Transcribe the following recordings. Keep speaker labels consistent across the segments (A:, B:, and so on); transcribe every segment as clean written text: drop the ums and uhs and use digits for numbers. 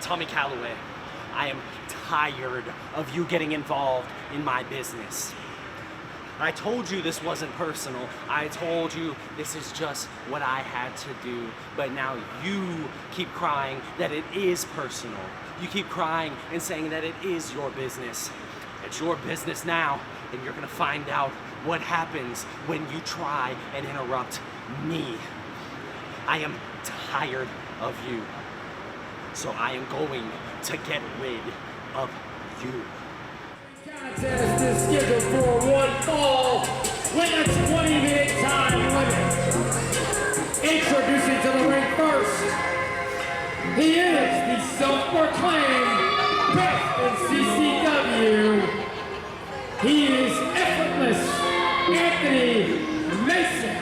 A: Tommy Calaway. I am tired of you getting involved in my business. I told you this wasn't personal. I told you this is just what I had to do. But now you keep crying that it is personal. You keep crying and saying that it is your business. It's your business now, and you're gonna find out what happens when you try and interrupt me. I am tired of you. So I am going to get rid of you.
B: Contest is scheduled for one fall with a 20-minute time limit. Introducing to the ring first, he is the self-proclaimed best in CCW. He is effortless Anthony Mason.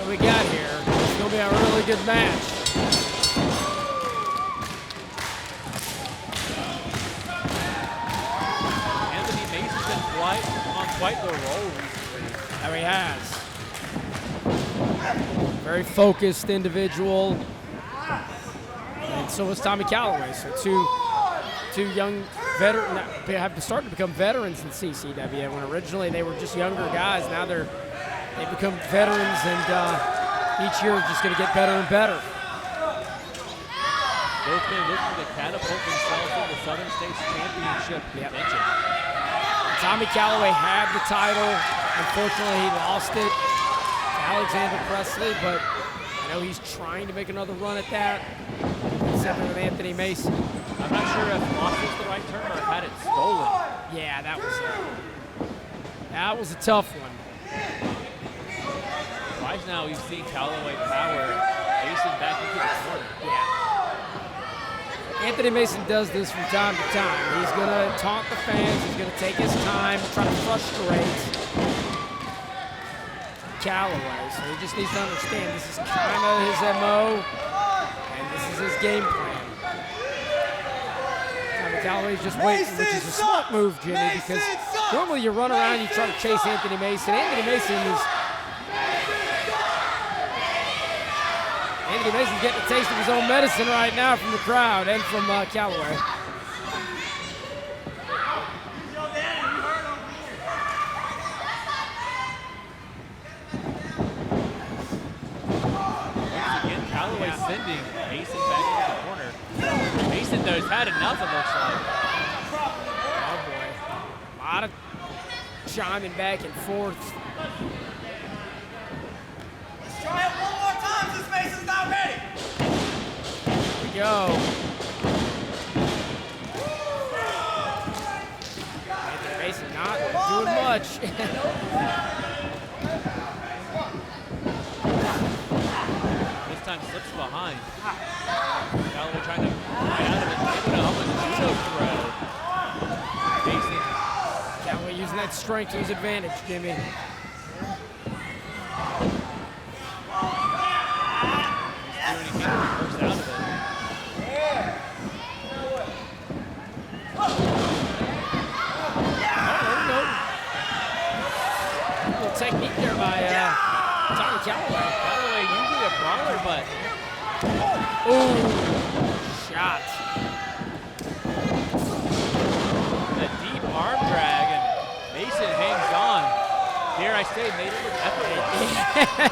C: We got here. It's going to be a really good match.
D: Anthony Mason's been on quite the roll recently.
C: There he has. Very focused individual. And so is Tommy Calaway. So two young veterans have started to become veterans in CCW. When originally they were just younger guys, now they've become veterans, and each year is just going to get better and better.
D: Both men looking to catapult themselves into Southern States Championship contention.
C: Tommy Calaway had the title. Unfortunately, he lost it to Alexander Presley, but I know he's trying to make another run at that. Except with Anthony Mason.
D: I'm not sure if lost is the right term or had it stolen.
C: Yeah, that was a tough one.
D: Twice now we've seen Calaway power Mason back into the corner.
C: Yeah. Anthony Mason does this from time to time. He's going to taunt the fans. He's going to take his time, try to frustrate Calaway. So he just needs to understand this is kind of his MO, and this is his game plan. Calaway's just waiting, which is a smart move, Jimmy, because normally you run around and you try to chase Anthony Mason. Anthony Mason's getting a taste of his own medicine right now from the crowd and from Calaway.
D: Again, Calaway sending Mason back into the corner. Mason, though, has had enough, it looks like.
C: Oh, boy. A lot of chiming back and forth.
E: Let's try it one more time since Mason's not ready.
C: Here we go. Anthony Mason not doing much.
D: This time slips behind. Calaway trying to get out of it. Able to almost judo throw. Mason.
C: Calaway using that strength to his advantage, Jimmy.
D: Doing he can to burst out of it.
C: A little technique there by Tommy Calaway.
D: Calaway usually a brawler, but
C: Ooh, shot.
D: a deep arm drag, and Mason hangs on. Dare I say, made it look effortless.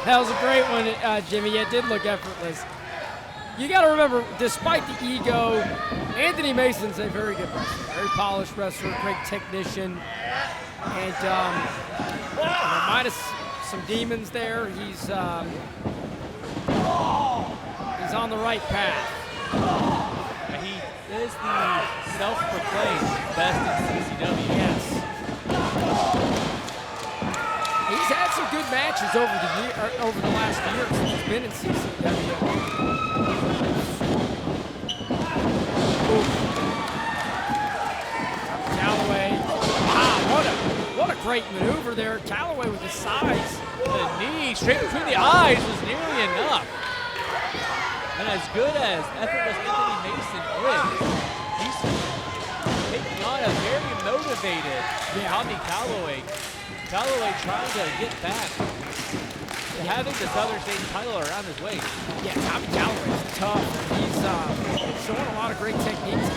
C: That was a great one, Jimmy. Yeah, it did look effortless. You got to remember, despite the ego, Anthony Mason's a very good wrestler, very polished wrestler, great technician, and minus some demons there, he's on the right path.
D: He is the self-proclaimed best in CCW.
C: Yes. He's had some good matches over the last year since he's been in CCW. Calaway, wow, what a great maneuver there. Calaway with his size.
D: The knee straight between the eyes was nearly enough. And as good as effortless Anthony Mason is, he's taking on a very motivated Tommy Calaway. Calaway trying to get back to having the Southern State title around his waist.
C: Yeah, Tommy Calaway's tough. He's showing a lot of great techniques.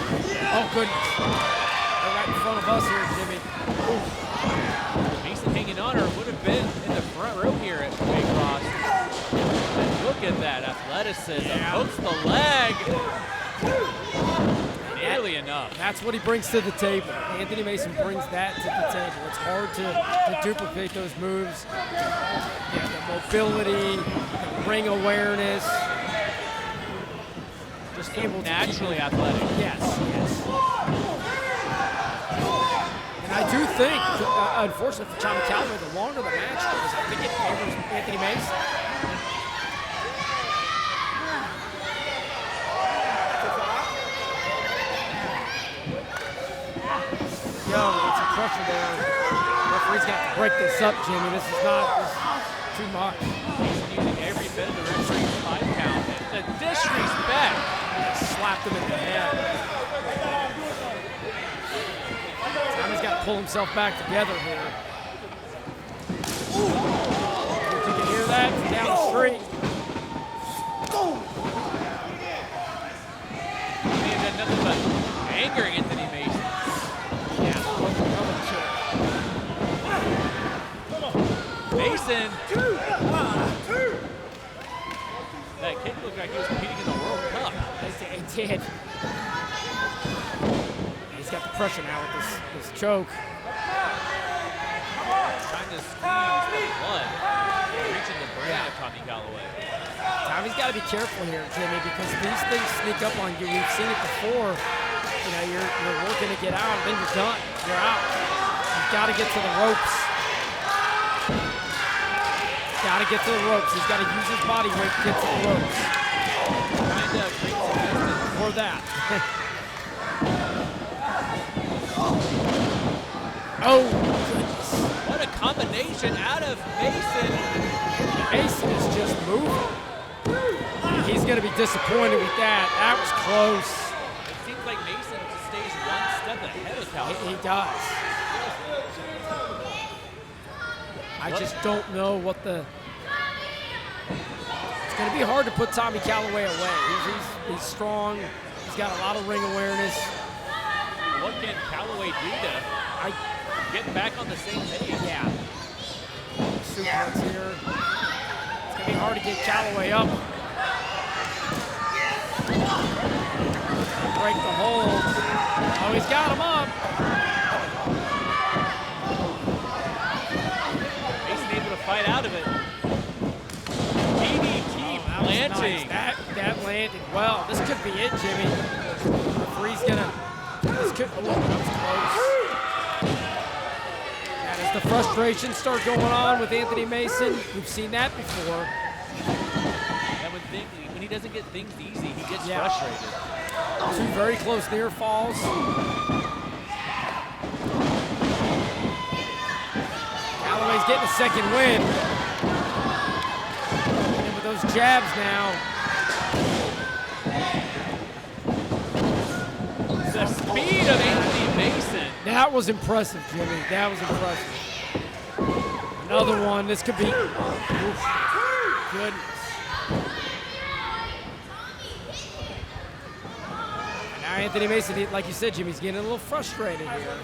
C: Oh, goodness. They're right in front of us here, Jimmy. Ooh.
D: Mason hanging on, or would have been in the front row here at Big Cross. And look at that athleticism. Hooks the leg. Nearly enough.
C: That's what he brings to the table. Anthony Mason brings that to the table. It's hard to duplicate those moves. Yeah, the mobility, the ring awareness.
D: Just able naturally athletic.
C: Yes, yes. And I do think, unfortunately for Tommy Calaway, the longer the match goes, I think it favors Anthony Mason. Get some pressure there. Referee's got to break this up, Jimmy. This is too much.
D: He's using every bit of the referee's 5 count. The disrespect.
C: Slapped him in the head. Tommy's got to pull himself back together here. Ooh. If you can hear that, it's down the street.
D: He had done nothing but anger Anthony Mason. Mason. That kick looked like he was competing in the World Cup.
C: It did. He's got the pressure now with this choke.
D: Trying to squeeze the blood. Reaching the brain of Tommy Calaway.
C: Tommy's got to be careful here, Jimmy, because these things sneak up on you. We've seen it before. You know, you're working to get out, and then you're done. You're out. You've got to get to the ropes. Got to get to the ropes. He's got to use his body weight to get to the ropes.
D: Trying to bring some distance
C: for that. Oh, goodness.
D: What a combination out of Mason.
C: Mason is just moving. He's going to be disappointed with that. That was close.
D: It seems like Mason stays one ahead of Calaway.
C: He does. I just don't know what the. It's going to be hard to put Tommy Calaway away. He's strong. He's got a lot of ring awareness.
D: What can Calaway do to get back on the same page?
C: Yeah. Suplex here. It's going to be hard to get Calaway up. Break the hold. Oh, he's got him up.
D: Mason able to fight out of it. DDT planting.
C: Nice. That landed well. This could be it, Jimmy. Referee's gonna. This could. Oh, that was close. And as the frustrations start going on with Anthony Mason, we've seen that before.
D: And when he doesn't get things easy, he gets frustrated.
C: Two very close near falls. Calaway's getting a second win. And with those jabs now.
D: The speed of Anthony Mason.
C: That was impressive, Jimmy. That was impressive. Another one. This could be. Oof. Goodness. And now Anthony Mason, like you said, Jimmy, he's getting a little frustrated here.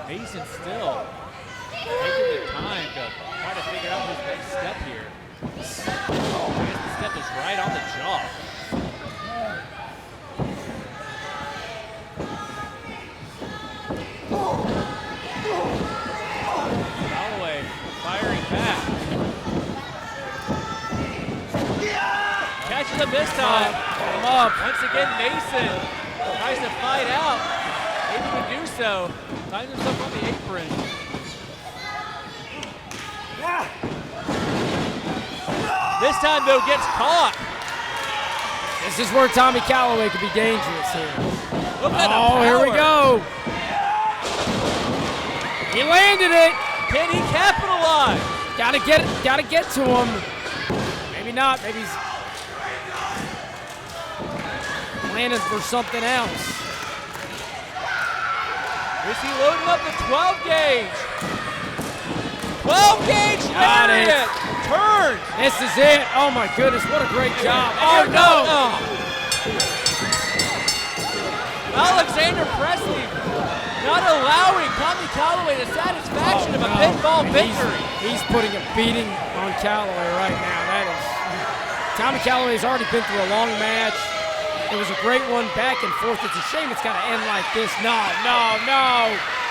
D: Mason still taking the time to try to figure out his next step here. I guess the step is right on the jaw. Calaway firing back. Catches him this time.
C: Come up.
D: Once again, Mason tries to fight out. Able to do so. Finds himself on the apron. This time, though, gets caught.
C: This is where Tommy Calaway could be dangerous here.
D: Look at the
C: Oh, here we
D: power.
C: go. He landed it.
D: Can he capitalize?
C: Gotta get to him. Maybe not. Maybe he's landing for something else.
D: Is he loading up the 12 gauge? 12 gauge
C: Got it.
D: lariat. Turn.
C: This is it. Oh my goodness, what a great job. Oh no.
D: Alexander Presley not allowing Tommy Calaway the satisfaction of a pinfall victory.
C: He's putting a beating on Calaway right now. That is. Tommy Calaway's already been through a long match. It was a great one, back and forth. It's a shame it's got to end like this. No.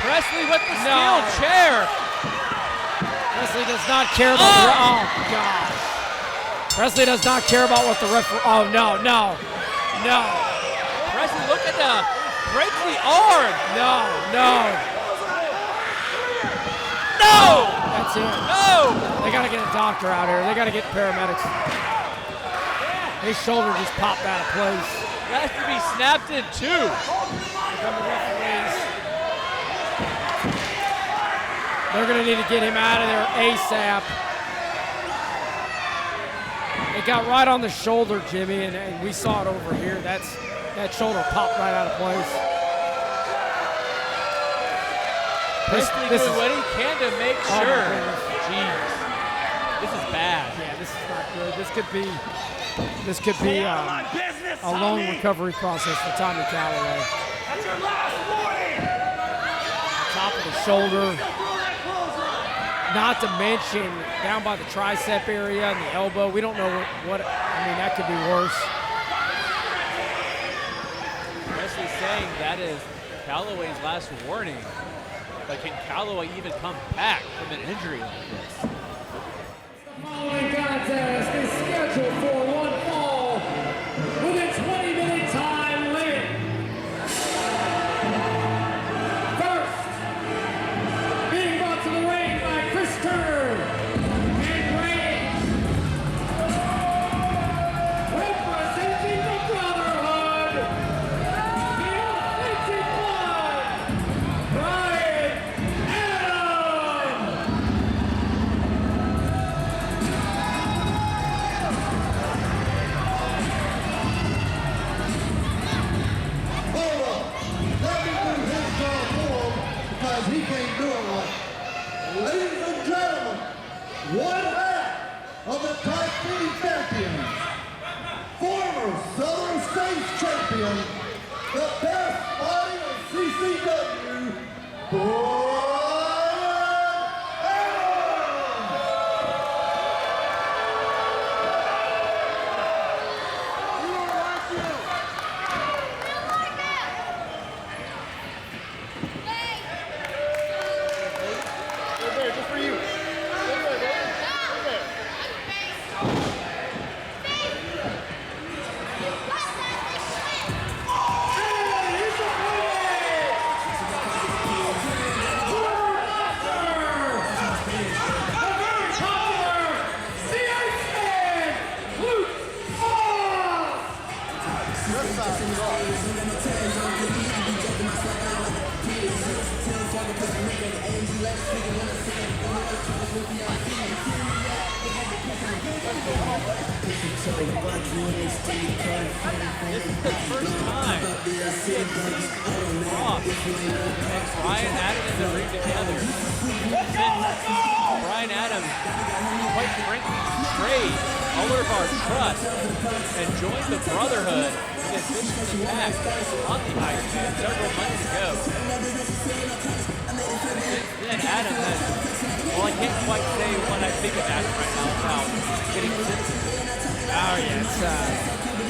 D: Presley with the steel chair.
C: Presley does not care about the oh gosh. Presley does not care about what the referee. Oh no.
D: Presley, look at the break the arm.
C: No. That's it.
D: No.
C: They gotta get a doctor out here. They gotta get paramedics. His shoulder just popped out of place.
D: That has to be snapped in two.
C: They're gonna need to get him out of there ASAP. It got right on the shoulder, Jimmy, and we saw it over here. That shoulder popped right out of place.
D: Presley doing what he can to make sure. Jeez, this is bad.
C: Yeah, this is not good. This could be a long recovery process for Tommy Calaway.
E: That's your last warning!
C: Top of the shoulder. Not to mention down by the tricep area and the elbow. We don't know what I mean, that could be worse.
D: Presley saying that is Calaway's last warning. But can Calaway even come back from an injury like this?
B: The following contest is scheduled for one fall with a 20-minute time limit. First, being brought to the ring by Chris Turner and Reigns. Representing the Brotherhood, the Authentic One, Brian Adams. champion, the best body in CCW,
D: This is the first time we have seen Ross and Brian Adams in the ring together since Brian Adams, quite frankly, betrayed all of our trust and joined the Brotherhood in this vicious attack on the Iceman several months ago. Since then, Adam has, well, I can't quite say what I think of Adam right now without getting sensitive.
C: Oh, yeah, it's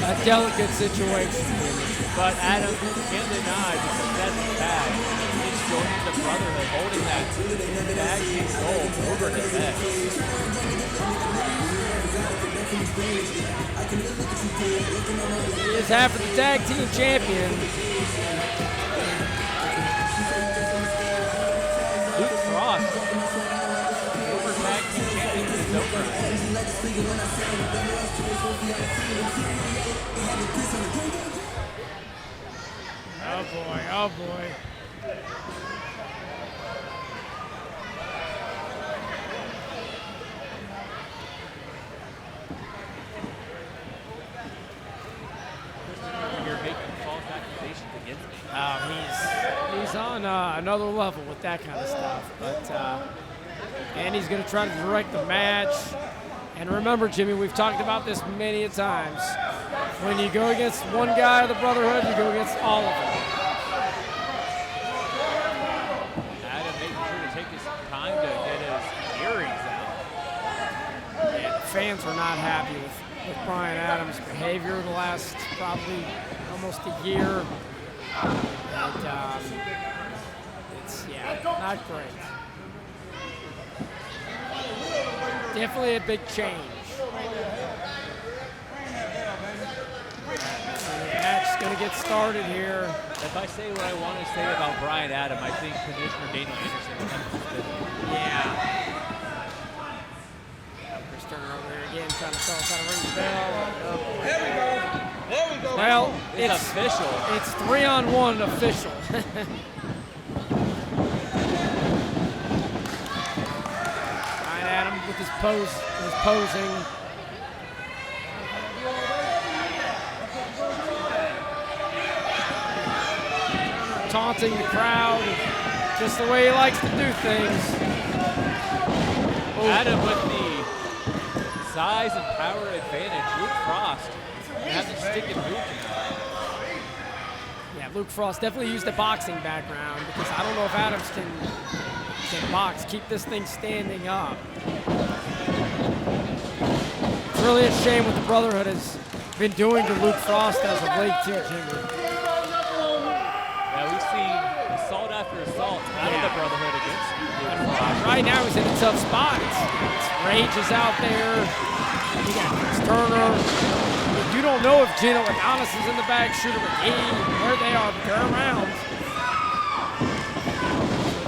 C: a delicate situation.
D: But Adam can't deny the success he's had. He's joining the Brotherhood, holding that tag team gold over his head.
C: He is half of the tag team champion.
D: Luke Frost, former tag team champion in his own right.
C: Oh boy, oh boy.
D: You're making false accusations against me.
C: He's on another level with that kind of stuff. But and he's going to try to direct the match. And remember, Jimmy, we've talked about this many a times. When you go against one guy of the Brotherhood, you go against all of them.
D: Adam making sure to take his time to get his earrings out.
C: Yeah, the fans are not happy with Brian Adams' behavior the last probably almost a year. And it's, yeah, not great. Definitely a big change. The match is going to get started here.
D: If I say what I want to say about Brian Adam, I think Commissioner Daniel Anderson will come to this.
C: Yeah. Chris Turner over here again trying to tell us how to ring the bell.
E: There we go. There we go.
C: Well,
D: It's official.
C: It's 3-on-1 official. Brian Adams with his posing. Taunting the crowd, just the way he likes to do things.
D: Adam with the size and power advantage. Luke Frost has a stick and move tonight.
C: Yeah, Luke Frost definitely used a boxing background because I don't know if Adams can box, keep this thing standing up. It's really a shame what the Brotherhood has been doing to Luke Frost as of late too, Jimmy.
D: Yeah, we've seen assault after assault out of the Brotherhood against Luke Frost.
C: Right now he's in a tough spot. It's Rage is out there. You got Chris Turner. You don't know if Gino Adonis is in the back, Shooter McGee, where they are, but they're around.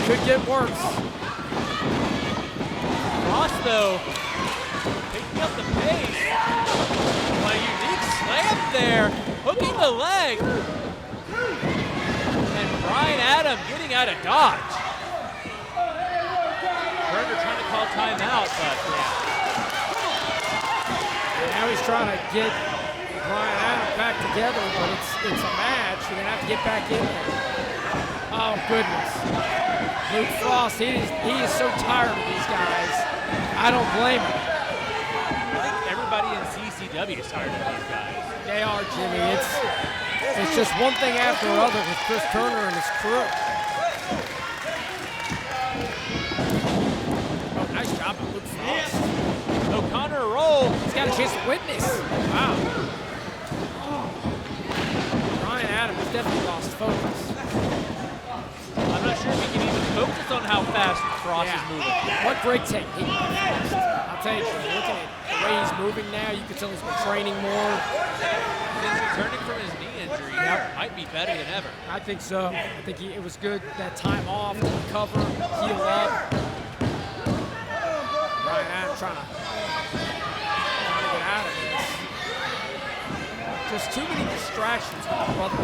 C: Could get worse.
D: Frost, though, picking up the pace. A unique slam there, hooking the leg. And Brian Adam getting out of dodge. Turner trying to call timeout, but yeah.
C: Now he's trying to get Brian Adams back together, but it's a match. You're gonna have to get back in there. Oh goodness. Luke Frost, he is so tired of these guys. I don't blame him.
D: I think everybody in CCW is tired of these guys.
C: They are, Jimmy. It's just one thing after another with Chris Turner and his crew. Oh, nice job by Luke Frost.
D: O'Connor roll.
C: He's got a chance to witness. Wow. Brian Adams definitely lost focus.
D: I'm not sure if he can even focus on how fast Frost is moving.
C: What great technique by Frost. I'll tell you, looking at the way he's moving now, you can tell he's been training more.
D: Since returning from his knee injury, might be better than ever.
C: I think so. I think it was good, that time off, to recover, heal up. Brian Adams trying to get out of this. Just too many distractions with the brother.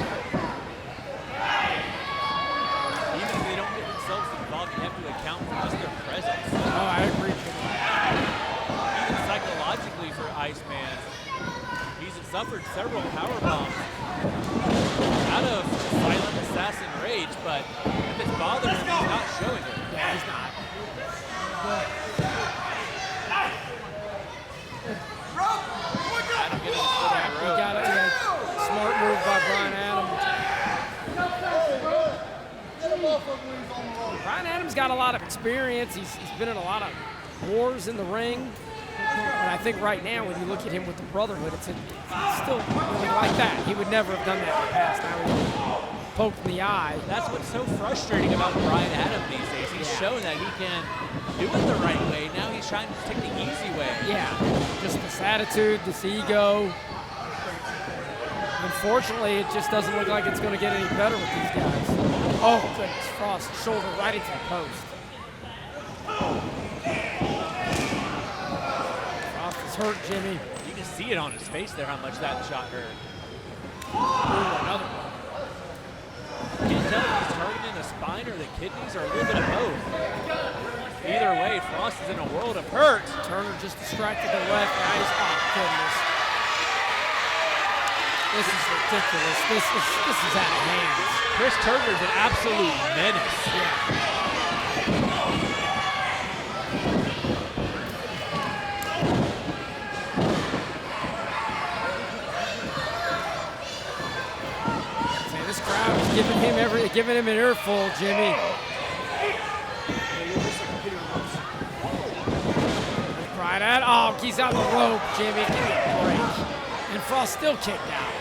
D: Even if they don't get themselves involved, you have to account for just their presence.
C: Oh, I agree.
D: Even psychologically for Iceman, he's suffered several power bombs out of silent assassin rage, but if it's bothering him, he's not showing it.
C: Yeah, he's not.
D: Adam getting his foot on the
C: He
D: rope.
C: got it. Yeah. Smart move by Brian Adams. Brian Adams got a lot of experience. He's been in a lot of wars in the ring. And I think right now, when you look at him with the Brotherhood, it's still really like that. He would never have done that in the past. Now he's poked in the eye.
D: That's what's so frustrating about Brian Adams these days. He's shown that he can do it the right way. Now he's trying to take the easy way.
C: Yeah, just this attitude, this ego. Unfortunately, it just doesn't look like it's going to get any better with these guys. Oh, goodness, Frost, shoulder right into the post. Frost is hurt, Jimmy.
D: You can see it on his face there how much that shot hurt.
C: Ooh, another one.
D: Can't tell if he's hurting in the spine or the kidneys or a little bit of both. Either way, Frost is in a world of hurt.
C: Turner just distracted the left. Now he's, oh, goodness. This is ridiculous. This is out of hand.
D: Chris Turner's an absolute menace.
C: Man, this crowd is giving him an earful, Jimmy. Right at, oh, he's on the rope, Jimmy. Give me a break. And Frost still kicked out.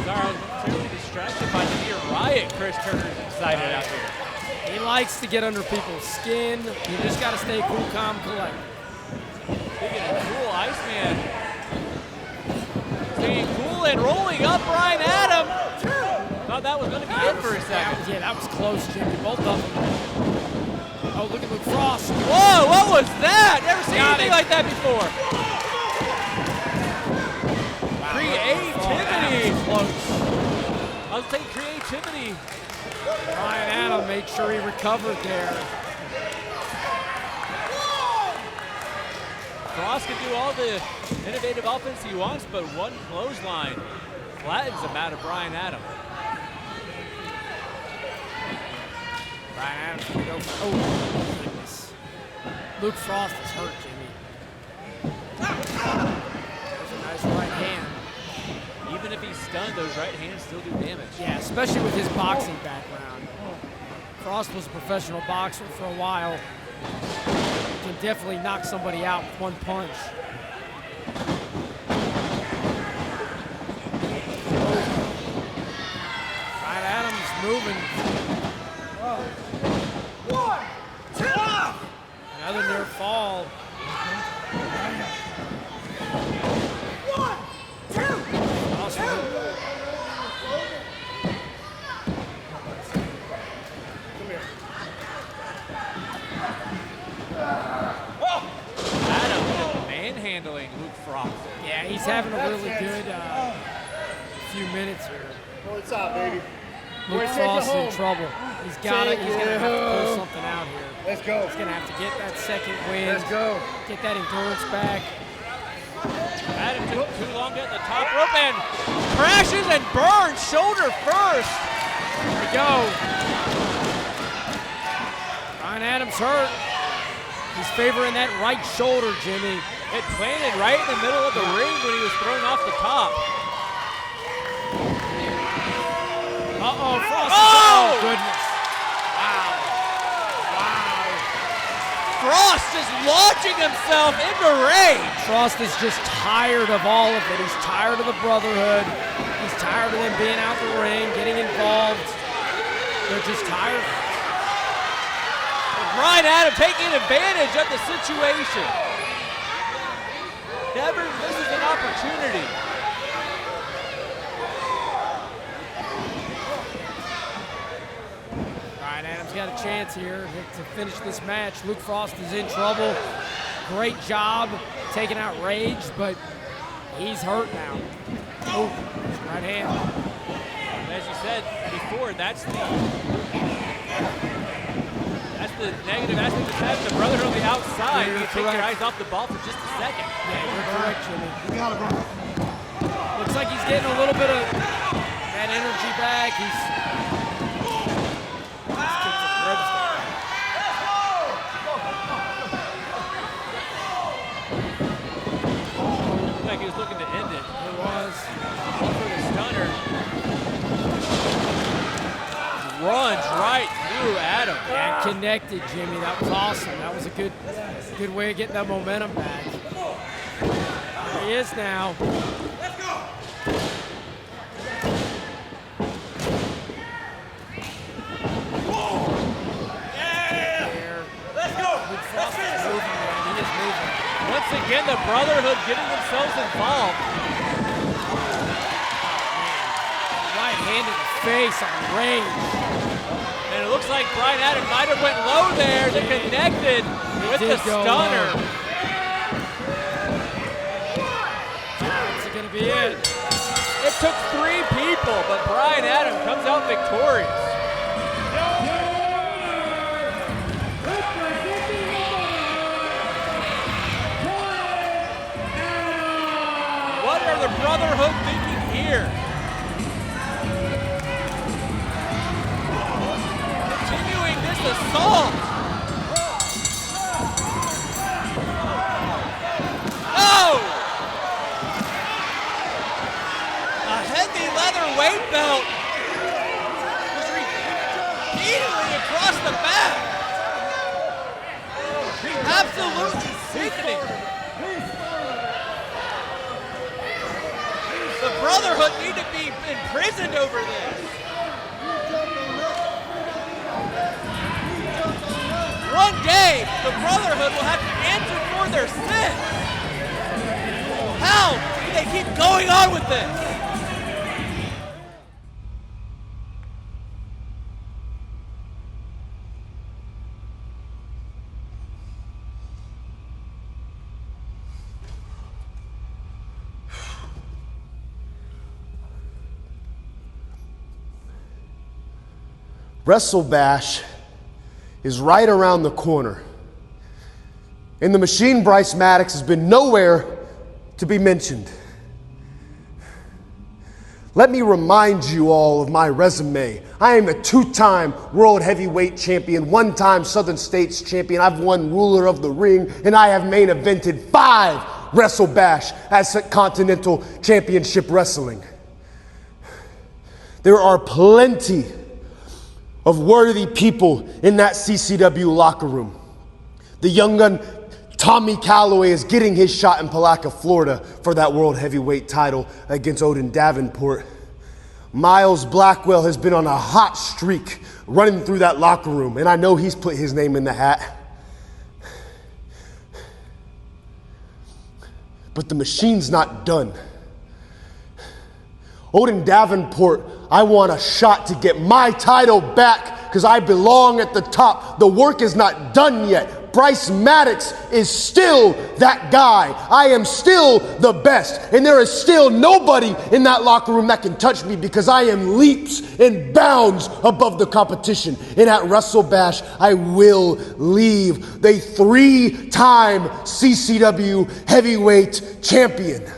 D: Sorry, I was clearly distracted by the near riot. Chris Turner's excited out here.
C: He likes to get under people's skin. You just got to stay cool, calm, collected.
D: Speaking of cool, Iceman staying cool and rolling up Brian Adams. Thought that was going to be it for a second.
C: That was close, Jimmy. Both of them. Oh, look at Luke Frost.
D: Whoa, what was that? Never seen anything like that before.
C: Wow,
D: Creativity.
C: Close.
D: I was saying creativity.
C: Brian Adams made sure he recovered there.
D: Frost can do all the innovative offense he wants, but one clothesline flattens him out of Brian Adams.
C: Brian Adams can go for, oh, goodness. Luke Frost is hurt, Jimmy. There's a nice right hand.
D: Even if he's stunned, those right hands still do damage.
C: Yeah, especially with his boxing background. Frost was a professional boxer for a while. Can definitely knock somebody out with one punch. Brian Adams moving. Another near fall. Awesome.
D: Adams manhandling Luke Frost.
C: Yeah, he's having a really good few minutes here.
E: What's up, baby?
C: Luke Frost is in trouble. He's gonna have to pull something out here.
E: Let's go.
C: He's gonna have to get that second win.
E: Let's go.
C: Get that endurance back.
D: Adam took too long getting the top rope and crashes and burns shoulder first.
C: Here we go. Brian Adams hurt. He's favoring that right shoulder, Jimmy.
D: It planted right in the middle of the ring when he was thrown off the top.
C: Uh-oh, Frost.
D: Oh!
C: Goodness.
D: Frost is launching himself into rage.
C: Frost is just tired of all of it. He's tired of the brotherhood. He's tired of them being out the ring, getting involved. They're just tired.
D: And Brian Adam taking advantage of the situation. Never misses an opportunity.
C: Brian Adams got a chance here to finish this match. Luke Frost is in trouble. Great job taking out Rage, but he's hurt now. Oh, right hand.
D: As you said before, that's the negative aspect of the match. The Brotherhood on the outside. You take your eyes off the ball for just a second.
C: Yeah, you're correct, Jimmy. Looks like he's getting a little bit of that energy back. He's kicked some ribs down.
D: Looked like he was looking to end it.
C: It was.
D: For the stunner. Runs right through Adam.
C: And connected, Jimmy. That was awesome. That was a good way of getting that momentum back. There he is now.
E: Let's go.
C: There.
E: Let's go.
C: Luke Frost is moving, man. He is moving.
D: Once again, the Brotherhood getting themselves involved.
C: Right hand in the face on Rage.
D: And it looks like Brian Adam might have went low there. They connected with the stunner.
C: That's going to be it.
D: It took 3 people, but Brian Adam comes out victorious. What are the Brotherhood thinking here? Continuing this assault. Oh! A heavy leather weight belt was repeatedly across the back. Absolutely sickening. The Brotherhood need to be imprisoned over this. One day, the Brotherhood will have to answer for their sins. How do they keep going on with this?
F: Wrestle Bash is right around the corner. In the machine, Bryce Maddox has been nowhere to be mentioned. Let me remind you all of my resume. I am a 2-time World Heavyweight Champion, 1-time Southern States Champion. I've won Ruler of the Ring, and I have main evented 5 Wrestle Bash as Continental Championship Wrestling. There are plenty of worthy people in that CCW locker room. The young gun Tommy Calaway is getting his shot in Palatka, Florida for that World Heavyweight title against Odin Davenport. Miles Blackwell has been on a hot streak running through that locker room, and I know he's put his name in the hat. But the machine's not done. Odin Davenport, I want a shot to get my title back because I belong at the top. The work is not done yet. Bryce Maddox is still that guy. I am still the best. And there is still nobody in that locker room that can touch me because I am leaps and bounds above the competition. And at Wrestle Bash, I will leave the 3-time CCW heavyweight champion.